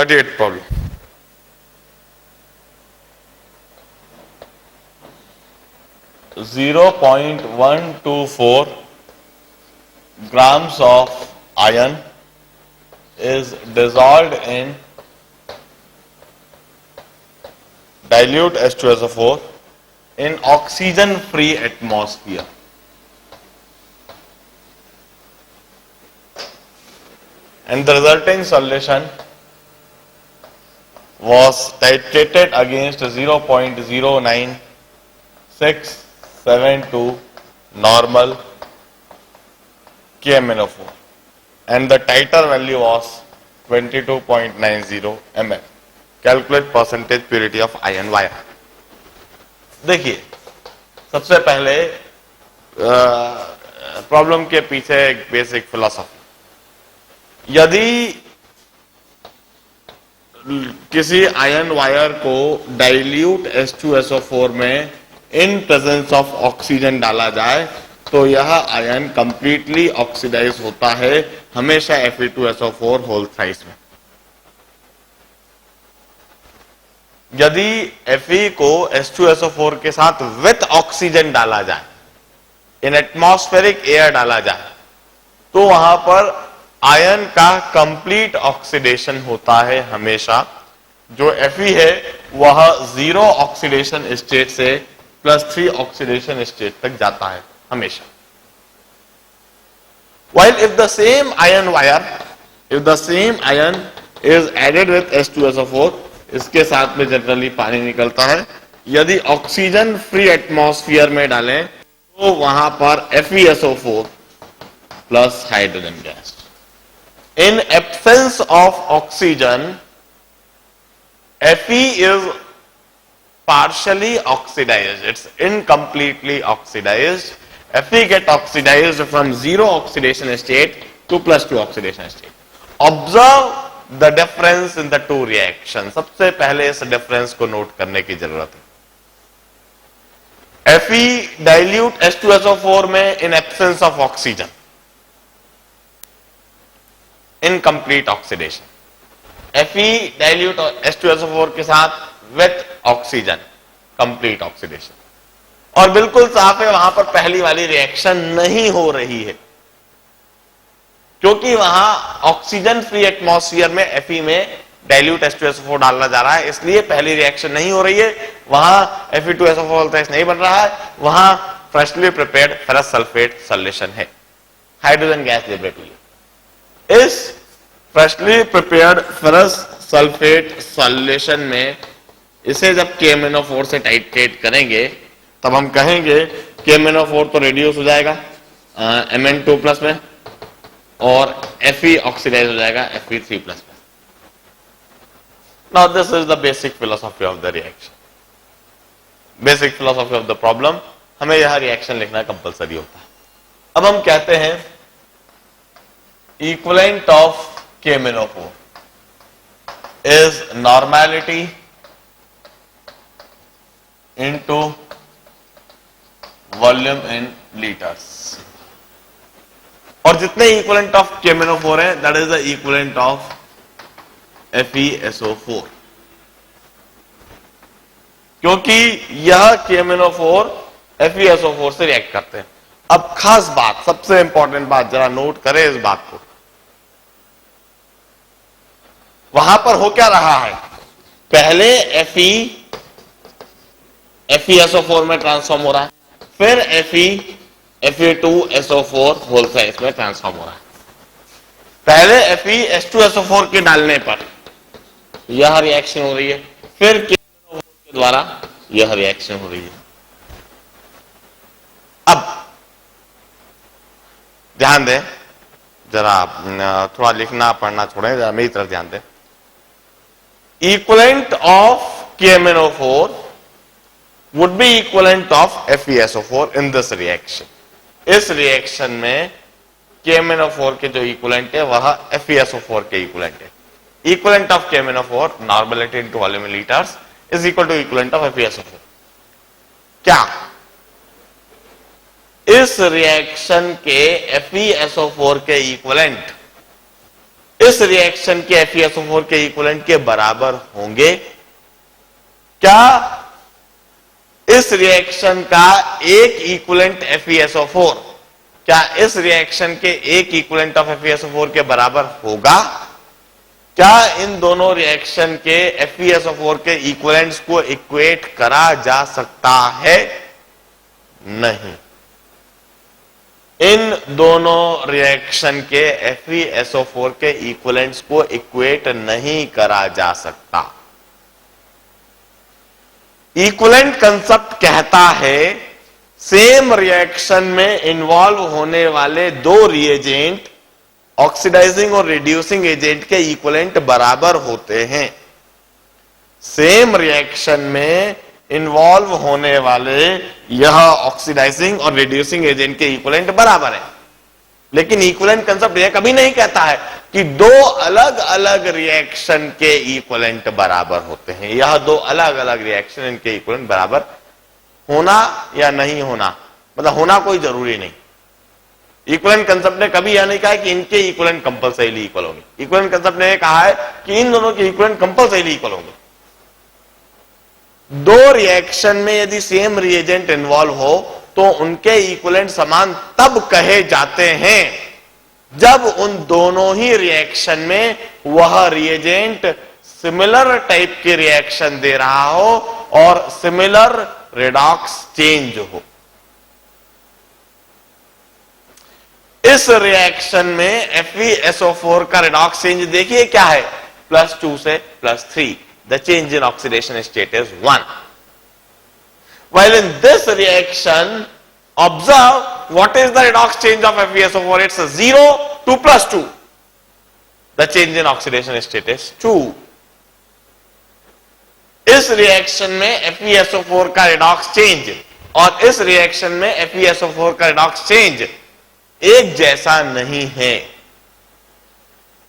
38th problem. .124 grams of iron is dissolved in dilute H2SO4 in oxygen free atmosphere. And the resulting solution was titrated against 0.09672 normal KMnO4 and the titer value was 22.90 ml. Calculate percentage purity of iron wire. देखिए, सबसे पहले problem के पीछे एक basic philosophy. यदि किसी ion wire को dilute H2SO4 में इन प्रेजेंस ऑफ ऑक्सीजन डाला जाए तो यह आयन कंप्लीटली ऑक्सीडाइज होता है हमेशा Fe2SO4 होल थ्राइस में. यदि Fe को H2SO4 के साथ विथ ऑक्सीजन डाला जाए, इन एटमॉस्फेरिक एयर डाला जाए, तो वहां पर आयन का कंप्लीट ऑक्सीडेशन होता है हमेशा. जो Fe है वह 0 ऑक्सीडेशन स्टेट से +3 ऑक्सीडेशन स्टेट तक जाता है हमेशा. While if the same iron is added with H2SO4, इसके साथ में जनरली पानी निकलता है. यदि ऑक्सीजन फ्री एटमॉस्फेयर में डालें तो वहां पर FeSO4 plus hydrogen gas. In absence of oxygen, Fe is partially oxidized. It's incompletely oxidized. Fe get oxidized from 0 oxidation state to +2 oxidation state. Observe the difference in the two reactions. सबसे पहले इस difference को note करने की जरूरत है. Fe dilute H2SO4 में in absence of oxygen, incomplete oxidation. Fe dilute H2SO4 के साथ विथ ऑक्सीजन, कंप्लीट ऑक्सीडेशन. और बिल्कुल साफ है वहां पर पहली वाली रिएक्शन नहीं हो रही है क्योंकि वहां ऑक्सीजन फ्री एटमॉस्फेयर में Fe में डाइल्यूट H2SO4 डालना जा रहा है, इसलिए पहली रिएक्शन नहीं हो रही है. वहां Fe2SO4 नहीं बन रहा है, वहां freshly prepared ferrous sulphate solution है. हाइड्रोजन गैस लिबरेट हुई. इस freshly prepared ferrous sulphate solution में इसे जब KMnO4 से टाइट्रेट करेंगे तब हम कहेंगे KMnO4 तो रिड्यूस हो जाएगा Mn2+ में और Fe ऑक्सीडाइज हो जाएगा Fe3+ में. Now this is the basic philosophy of the reaction, basic philosophy of the problem. हमें यह रिएक्शन लिखना कंपलसरी होता है. अब हम कहते हैं equivalent of KMnO4 is normality into volume in liters. और जितने equivalent of KMnO4 है that is the equivalent of FeSO4. क्योंकि यह KMnO4 FeSO4 से रिएक्ट करते हैं. अब खास बात, सबसे इंपॉर्टेंट बात, जरा नोट करें इस बात को. वहां पर हो क्या रहा है, पहले FeSO4 में ट्रांसफॉर्म हो रहा है, फिर Fe2SO4 होल साइज में ट्रांसफॉर्म हो रहा है. पहले FeH2SO4 के डालने पर यह रिएक्शन हो रही है, फिर KMnO4 के द्वारा यह रिएक्शन हो रही है. अब ध्यान दें जरा, थोड़ा लिखना पढ़ना छोड़ें, जरा मेरी तरफ ध्यान दें. Equivalent of KMnO4 would be equivalent of FeSO4 in this reaction. इस रिएक्शन में KMnO4 के जो इक्विवेलेंट है वह FeSO4 के इक्विवेलेंट है. Equivalent of KMnO4 normality into volume in liters is equal to equivalent of FeSO4. क्या इस रिएक्शन के FeSO4 के इक्विवेलेंट इस रिएक्शन के FeSO4 के इक्विवेलेंट के बराबर होंगे? क्या इस रिएक्शन का एक इक्विवेलेंट FeSO4 क्या इस रिएक्शन के एक इक्विवेलेंट ऑफ FeSO4 के बराबर होगा? क्या इन दोनों रिएक्शन के FeSO4 के इक्विवेलेंट्स को इक्वेट करा जा सकता है? नहीं। इन दोनों रिएक्शन के FeSO4 के इक्विवेलेंट्स को इक्वेट नहीं करा जा सकता। इक्विवेलेंट कंसेप्ट कहता है सेम रिएक्शन में इन्वॉल्व होने वाले दो रिएजेंट ऑक्सीडाइजिंग और रिड्यूसिंग एजेंट के इक्विवेलेंट बराबर होते हैं। सेम रिएक्शन में इन्वॉल्व होने वाले यह ऑक्सीडाइजिंग और रिड्यूसिंग एजेंट के इक्विवेलेंट बराबर है। लेकिन इक्विवेलेंट कंसेप्ट यह कभी नहीं कहता है कि दो अलग अलग रिएक्शन के इक्विवेलेंट बराबर होते हैं। यह दो अलग अलग रिएक्शन इनके इक्विवेलेंट बराबर होना या नहीं होना, मतलब होना कोई जरूरी नहीं। इक्विवेलेंट कंसेप्ट ने कभी यह नहीं कहा कि इनके इक्विवेलेंट कंपलसरीली इक्वल होंगे। इक्विवेलेंट कंसेप्ट ने कहा है कि इन दोनों के इक्विवेलेंट कंपलसरीली इक्वल होंगे। दो रिएक्शन में यदि सेम रिएजेंट इन्वॉल्व हो तो उनके इक्विवेलेंट समान तब कहे जाते हैं जब उन दोनों ही रिएक्शन में वह रिएजेंट सिमिलर टाइप के रिएक्शन दे रहा हो और सिमिलर रेडॉक्स चेंज हो। इस रिएक्शन में FeSO4 का रेडॉक्स चेंज देखिए क्या है, +2 से +3। The change in oxidation state is 1. While in this reaction, observe what is the redox change of FeSO4? It's 0 to +2. The change in oxidation state is 2. इस reaction में FeSO4 का redox change और इस reaction में FeSO4 का redox change एक जैसा नहीं है।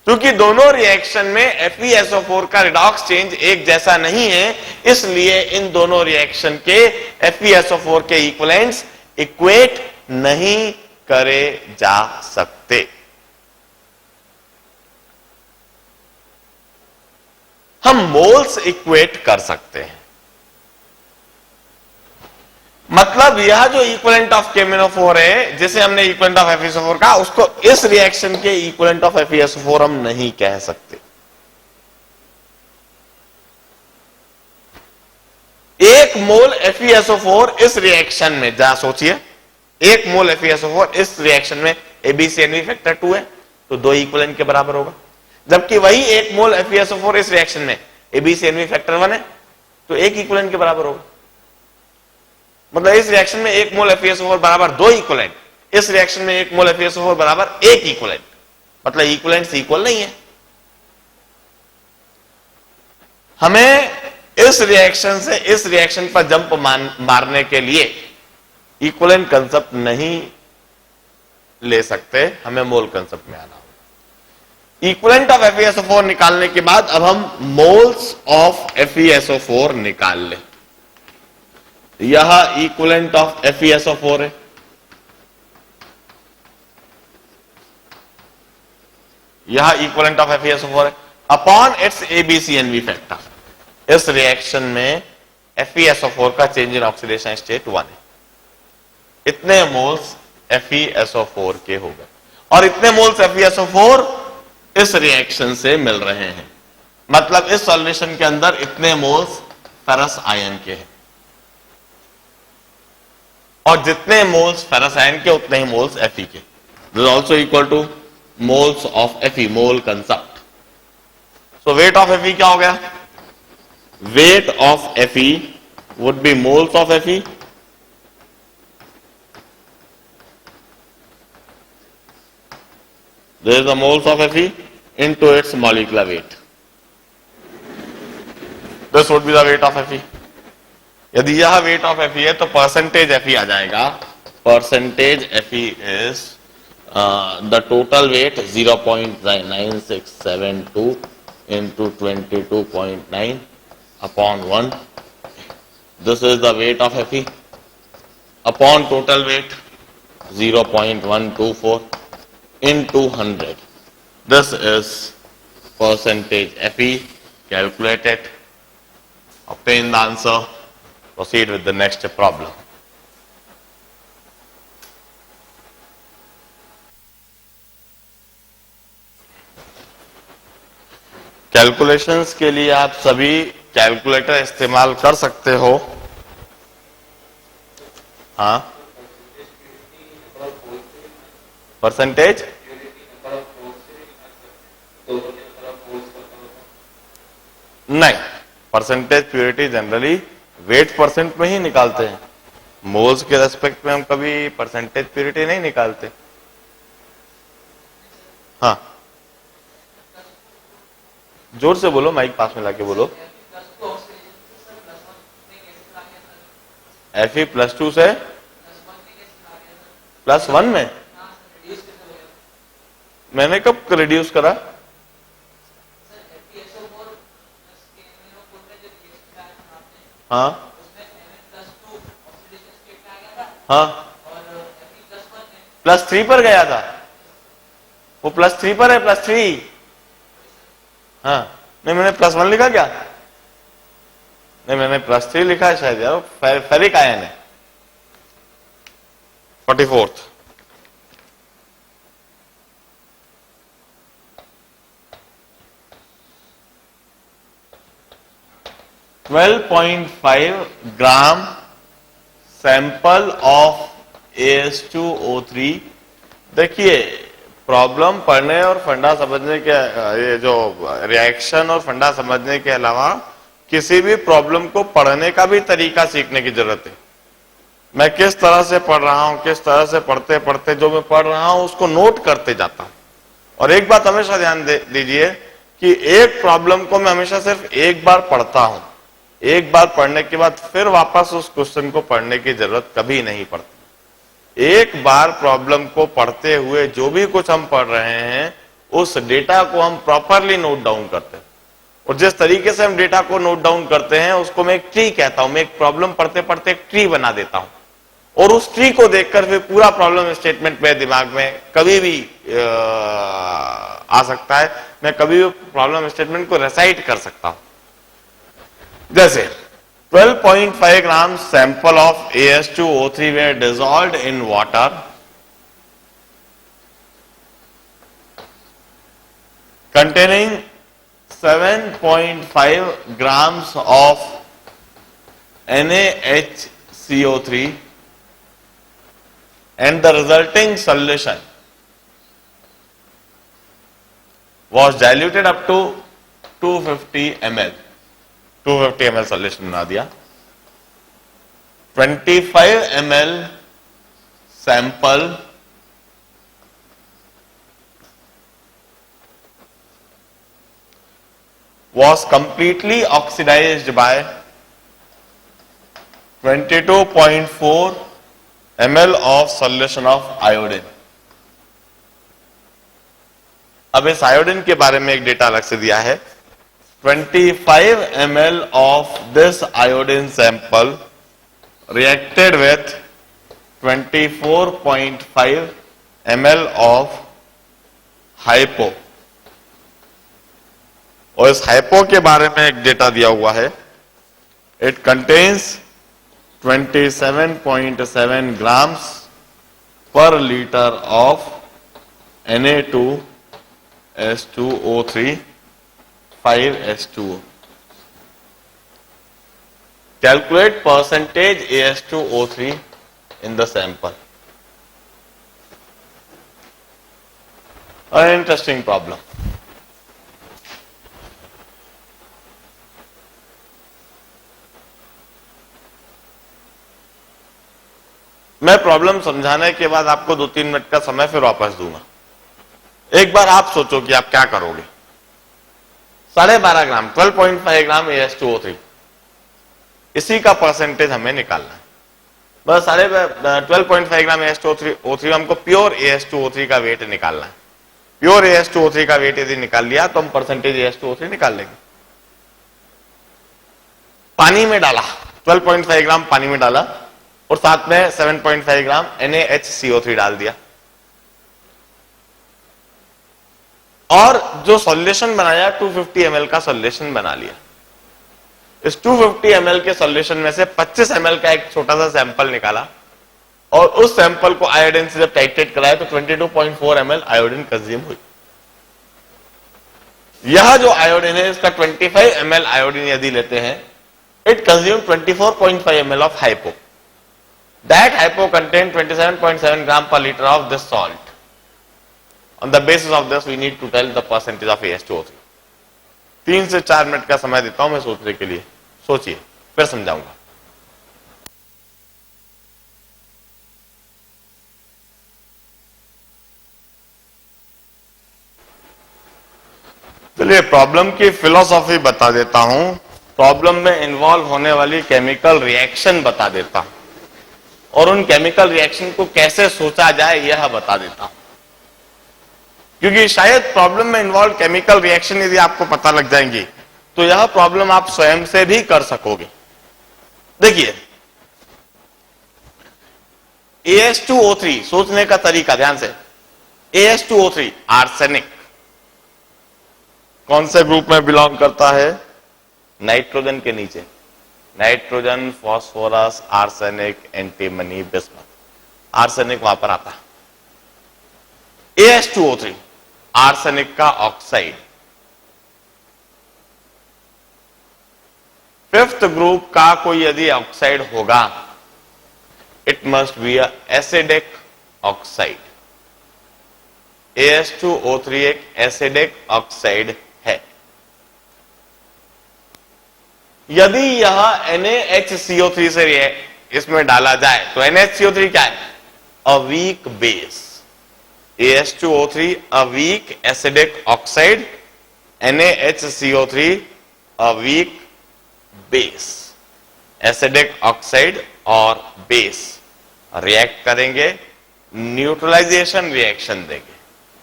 क्योंकि दोनों रिएक्शन में FeSO4 का रेडॉक्स चेंज एक जैसा नहीं है, इसलिए इन दोनों रिएक्शन के FeSO4 के इक्विवेलेंट्स इक्वेट नहीं करे जा सकते। हम मोल्स इक्वेट कर सकते हैं। मतलब यह जो इक्विवेलेंट ऑफ KMnO4 है, जिसे हमने इक्विवेलेंट ऑफ FeSO4 कहा, उसको इस रिएक्शन के इक्विवेलेंट ऑफ FeSO4 हम नहीं कह सकते। एक मोल FeSO4 इस रिएक्शन में, जरा सोचिए, एक मोल FeSO4 इस रिएक्शन में AbCNV फैक्टर 2 है तो 2 इक्विवेलेंट के बराबर होगा। जबकि वही एक मोल FeSO4 इस रिएक्शन में AbCNV फैक्टर 1 है तो 1 इक्विवेलेंट के बराबर होगा। मतलब इस रिएक्शन में 1 मोल FeSO4 बराबर 2 इक्विवेलेंट, इस रिएक्शन में 1 मोल FeSO4 बराबर 1 इक्विवेलेंट, मतलब इक्विवेलेंट्स इक्वल नहीं है। हमें इस रिएक्शन से इस रिएक्शन पर जंप मारने के लिए इक्विवेलेंट कंसेप्ट नहीं ले सकते, हमें मोल कंसेप्ट में आना होगा। इक्विवेलेंट ऑफ FeSO4 निकालने के बाद अब हम मोल्स ऑफ FeSO4 निकाल लें। यह इक्विवेलेंट ऑफ FeSO4 है, यह इक्विवेलेंट ऑफ FeSO4 है अपॉन इट्स AbCNV फैक्टर। इस रिएक्शन में FeSO4 का चेंज इन ऑक्सीडेशन स्टेट 1 है। इतने मोल्स FeSO4 के हो गए और इतने मोल्स FeSO4 इस रिएक्शन से मिल रहे हैं। मतलब इस सॉल्यूशन के अंदर इतने मोल्स फेरस आयन के हैं और जितने मोल्स फेरस आयन के उतने ही मोल्स Fe के। This also equal two moles of Fe, mole concept. So weight of Fe क्या हो गया? Weight of Fe would be moles of Fe there is the moles of Fe into its molecular weight. This would be the weight of Fe. यदि यह weight of Fe है तो percentage Fe आ जाएगा। Percentage Fe is the total weight 0.9672 into 22.9 upon 1. This is the weight of Fe upon total weight 0.124 into 100. This is percentage Fe, calculate it, obtain the answer, proceed with the next problem. Calculations के लिए आप सभी calculator इस्तेमाल कर सकते हो। हाँ, percentage नहीं, percentage purity generally wait percent में ही निकालते हैं। मोल्स के रेस्पेक्ट में हम कभी परसेंटेज प्योरिटी नहीं निकालते। हाँ, जोर से बोलो, माइक पास में लाके बोलो। Fe +2 से +1 में मैंने कब रिड्यूस करा? हाँ हाँ, +3 पर गया था। वो +3 पर है, +3। हाँ, नहीं मैंने +1 लिखा क्या? नहीं, मैंने +3 लिखा है शायद यार। फेरिक आयन है 44th। $12.5 gram sample of AS2O3। देखिए, प्रॉब्लम पढ़ने और फंडा समझने के, ये जो रिएक्शन और फंडा समझने के अलावा किसी भी प्रॉब्लम को पढ़ने का भी तरीका सीखने की जरूरत है। मैं किस तरह से पढ़ रहा हूं, किस तरह से पढ़ते पढ़ते जो मैं पढ़ रहा हूं उसको नोट करते जाता हूं। और एक बात हमेशा ध्यान दीजिए कि एक प्रॉब्लम को मैं हमेशा सिर्फ एक बार पढ़ता हूं। एक बार पढ़ने के बाद फिर वापस उस क्वेश्चन को पढ़ने की जरूरत कभी नहीं पड़ती। एक बार प्रॉब्लम को पढ़ते हुए जो भी कुछ हम पढ़ रहे हैं उस डेटा को हम प्रॉपरली नोट डाउन करते हैं। और जिस तरीके से हम डेटा को नोट डाउन करते हैं उसको मैं एक ट्री कहता हूं। मैं एक प्रॉब्लम पढ़ते पढ़ते एक ट्री बना देता हूं और उस ट्री को देखकर फिर पूरा प्रॉब्लम स्टेटमेंट मेरे दिमाग में कभी भी आ सकता है। मैं कभी भी प्रॉब्लम स्टेटमेंट को रिसाइट कर सकता हूं। जैसे 12.5 gram sample of AS2O3 were dissolved in water containing 7.5 grams of NaHCO3 and the resulting solution was diluted up to 250 ml। 250 ml solution बना दिया। 25 ml sample was completely oxidized by 22.4 ml of solution of iodine। अब इस iodine के बारे में एक data अलग से दिया है। 25 ml of this iodine sample reacted with 24.5 ml of hypo। और इस हाइपो के बारे में एक डेटा दिया हुआ है। इट कंटेन्स 27.7 ग्राम्स पर litre of Na2S2O3 5S2O। Calculate percentage AS2O3 in the sample। An interesting problem। मैं प्रॉब्लम समझाने के बाद आपको 2-3 मिनट का समय फिर वापस दूंगा। एक बार आप सोचो कि आप क्या करोगे। 12.5 ग्राम 12.5 ग्राम AS2O3, इसी का परसेंटेज हमें निकालना है। बस 12.5 ग्राम AS2O3 हमको प्योर AS2O3 का वेट निकालना है। प्योर AS2O3 का वेट यदि निकाल लिया तो हम परसेंटेज AS2O3 निकाल लेंगे। पानी में डाला, 12.5 ग्राम पानी में डाला और साथ में 7.5 ग्राम NaHCO3 डाल दिया। और जो सॉल्यूशन बनाया 250 ml का सॉल्यूशन बना लिया। इस 250 ml के सॉल्यूशन में से 25 ml का एक छोटा सा सैंपल निकाला और उस सैंपल को आयोडीन से जब टाइट्रेट कराया तो 22.4 ml आयोडीन कंज्यूम हुई। यह जो आयोडीन है इसका 25 ml आयोडीन यदि लेते हैं, it consume 24.5 ml of hypo. That hypo contain 27.7 gram per litre of this salt. On the basis of this we need to tell the percentage of AS2O3। 3 से 4 minute का समय देता हूं मैं सोचने के लिए, सोचिए फिर समझाऊंगा। चलिए प्रॉब्लम की फिलॉसफी बता देता हूं, प्रॉब्लम में इन्वॉल्व होने वाली केमिकल रिएक्शन बता देता हूं और उन केमिकल रिएक्शन को कैसे सोचा जाए यह बता देता हूं, क्योंकि शायद प्रॉब्लम में इन्वॉल्व केमिकल रिएक्शन यदि आपको पता लग जाएंगी तो यह प्रॉब्लम आप स्वयं से भी कर सकोगे। देखिए AS2O3 सोचने का तरीका ध्यान से, AS2O3 आर्सेनिक कौन से ग्रुप में बिलोंग करता है? नाइट्रोजन के नीचे, nitrogen, phosphorus, arsenic, antimony, bismuth, arsenic वहां पर आता है। AS2O3 आर्सेनिक का ऑक्साइड। फिफ्थ ग्रुप का कोई यदि ऑक्साइड होगा, it must be a acidic oxide. AS2O3 एक एसिडिक ऑक्साइड है। यदि यह NaHCO3 से इसमें डाला जाए तो NaHCO3 क्या है? A weak base. AS2O3 a weak acidic oxide, NaHCO3 a weak base. Acidic oxide और बेस रिएक्ट करेंगे, न्यूट्रलाइजेशन रिएक्शन देंगे।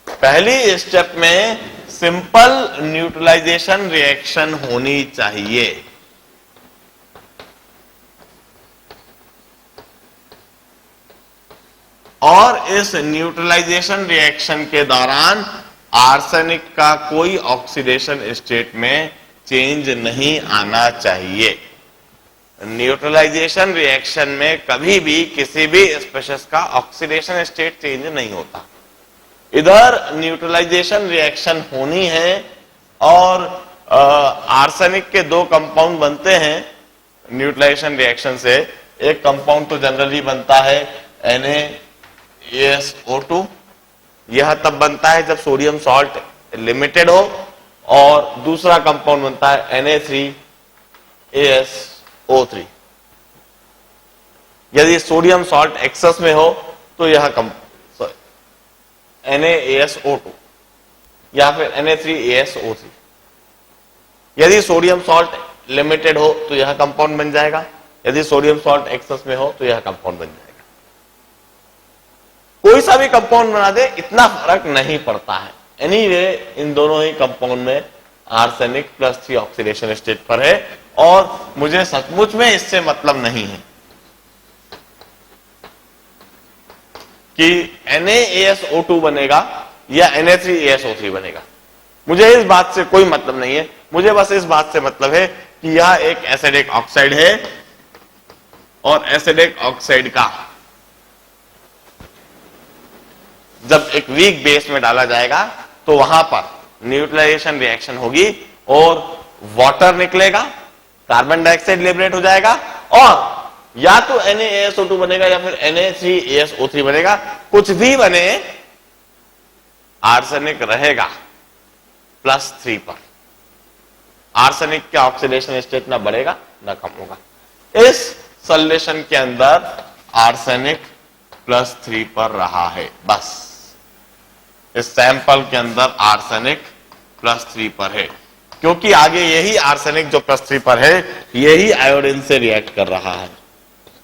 पहली स्टेप में सिंपल न्यूट्रलाइजेशन रिएक्शन होनी चाहिए। और इस न्यूट्रलाइजेशन रिएक्शन के दौरान आर्सेनिक का कोई ऑक्सीडेशन स्टेट में चेंज नहीं आना चाहिए। न्यूट्रलाइजेशन रिएक्शन में कभी भी किसी भी स्पीशीज का ऑक्सीडेशन स्टेट चेंज नहीं होता। इधर न्यूट्रलाइजेशन रिएक्शन होनी है और आर्सेनिक के दो कंपाउंड बनते हैं न्यूट्रलाइजेशन रिएक्शन से। एक कंपाउंड तो जनरली बनता है NaAsO2, यह तब बनता है जब सोडियम सॉल्ट लिमिटेड हो, और दूसरा कंपाउंड बनता है Na3AsO3। यदि सोडियम सॉल्ट एक्सेस में हो तो यह NaAsO2 या फिर Na3AsO3। यदि सोडियम सॉल्ट लिमिटेड हो तो यह कंपाउंड बन जाएगा, यदि सोडियम सॉल्ट एक्सेस में हो तो यह कंपाउंड बन जाएगा। कोई सा भी कंपाउंड बना दे, इतना फर्क नहीं पड़ता है। एनीवे इन दोनों ही कंपाउंड में आर्सेनिक +3 ऑक्सीडेशन स्टेट पर है और मुझे सचमुच में इससे मतलब नहीं है कि NaAsO2 बनेगा या Na3AsO3 बनेगा। मुझे इस बात से कोई मतलब नहीं है, मुझे बस इस बात से मतलब है कि यह एक एसिडिक ऑक्साइड है और एसिडिक ऑक्साइड का जब एक वीक बेस में डाला जाएगा तो वहां पर न्यूट्रलाइजेशन रिएक्शन होगी और वाटर निकलेगा, कार्बन डाइऑक्साइड लिबरेट हो जाएगा और या तो NaAsO2 बनेगा या फिर Na3AsO3 बनेगा। कुछ भी बने, आर्सेनिक रहेगा +3 पर। आर्सेनिक का ऑक्सीडेशन स्टेट ना बढ़ेगा ना कम होगा। इस सॉल्यूशन के अंदर आर्सेनिक +3 पर रहा है, बस इस सैंपल के अंदर आर्सेनिक +3 पर है, क्योंकि आगे यही आर्सेनिक जो +3 पर है यही आयोडीन से रिएक्ट कर रहा है।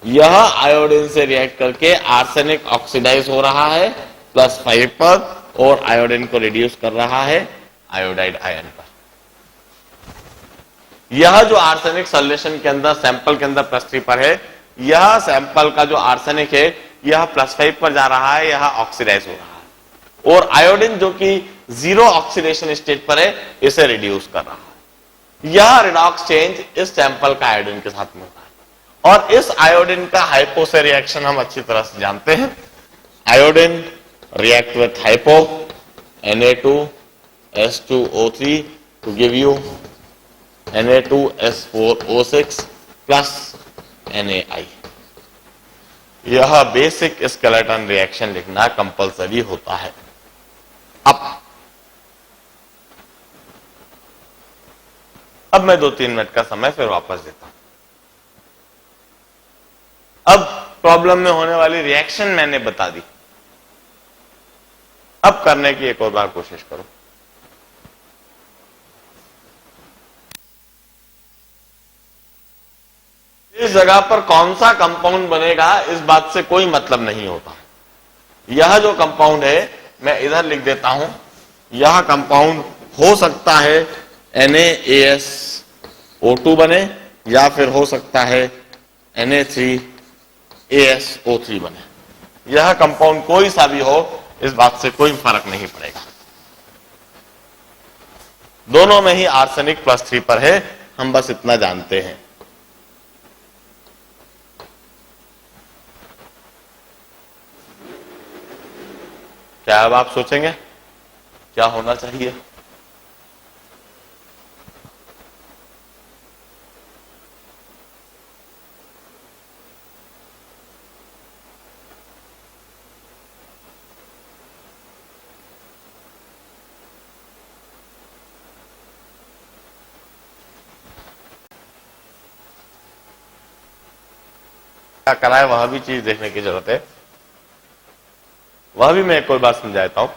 यह आयोडीन से रिएक्ट करके आर्सेनिक ऑक्सीडाइज हो रहा है +5 पर और आयोडीन को रिड्यूस कर रहा है आयोडाइड आयन पर। यह जो आर्सेनिक सॉल्यूशन के अंदर सैंपल के अंदर +3 पर है, यह सैंपल का जो आर्सेनिक है यह +5 पर जा रहा है, यह ऑक्सीडाइज हो रहा है। और आयोडीन जो कि जीरो ऑक्सीडेशन स्टेट पर है इसे रिड्यूस कर रहा है। यह रिडॉक्स चेंज इस सैंपल का आयोडीन के साथ में होता है और इस आयोडीन का हाइपो से रिएक्शन हम अच्छी तरह से जानते हैं। Iodine react with hypo Na2S2O3 to give you Na2S4O6 plus NaI। यह बेसिक स्केलेटन रिएक्शन लिखना कंपलसरी होता है। अब मैं 2-3 मिनट का समय फिर वापस देता हूं। अब प्रॉब्लम में होने वाली रिएक्शन मैंने बता दी, अब करने की एक और बार कोशिश करो। इस जगह पर कौन सा कंपाउंड बनेगा इस बात से कोई मतलब नहीं होता। यह जो कंपाउंड है मैं इधर लिख देता हूं, यह कंपाउंड हो सकता है NaAsO2 बने या फिर हो सकता है Na3AsO3 बने। यह कंपाउंड कोई सा भी हो इस बात से कोई फर्क नहीं पड़ेगा, दोनों में ही आर्सेनिक +3 पर है, हम बस इतना जानते हैं। क्या अब आप सोचेंगे क्या होना चाहिए? क्या करा है वह भी चीज देखने की जरूरत है, वह भी मैं एक और बार समझाता हूं।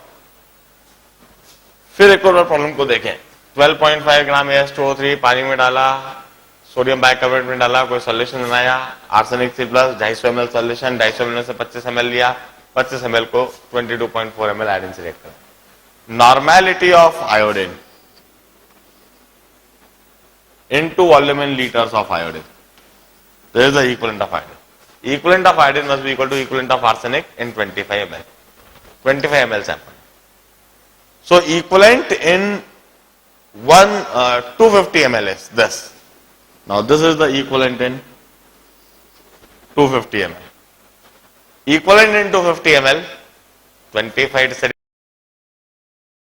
फिर एक और बार प्रॉब्लम को देखें। 12.5 ग्राम AS2O3 पानी में डाला, सोडियम बाइकार्बोनेट में डाला, कोई सोल्यूशन बनाया, arsenic 3 plus 250 ml solution, 250 ml से 25 ml लिया, 25 ml को 22.4 ml आयोडीन से रिएक्ट करा। Normality of iodine into volume in liters of iodine. There is the equivalent of iodine. Equivalent of iodine must be equal to equivalent of arsenic in 25 ml. 25 ml sample. So equivalent in 250 ml is this. Now this is the equivalent in 250 ml. Equivalent in 250 ml 25 से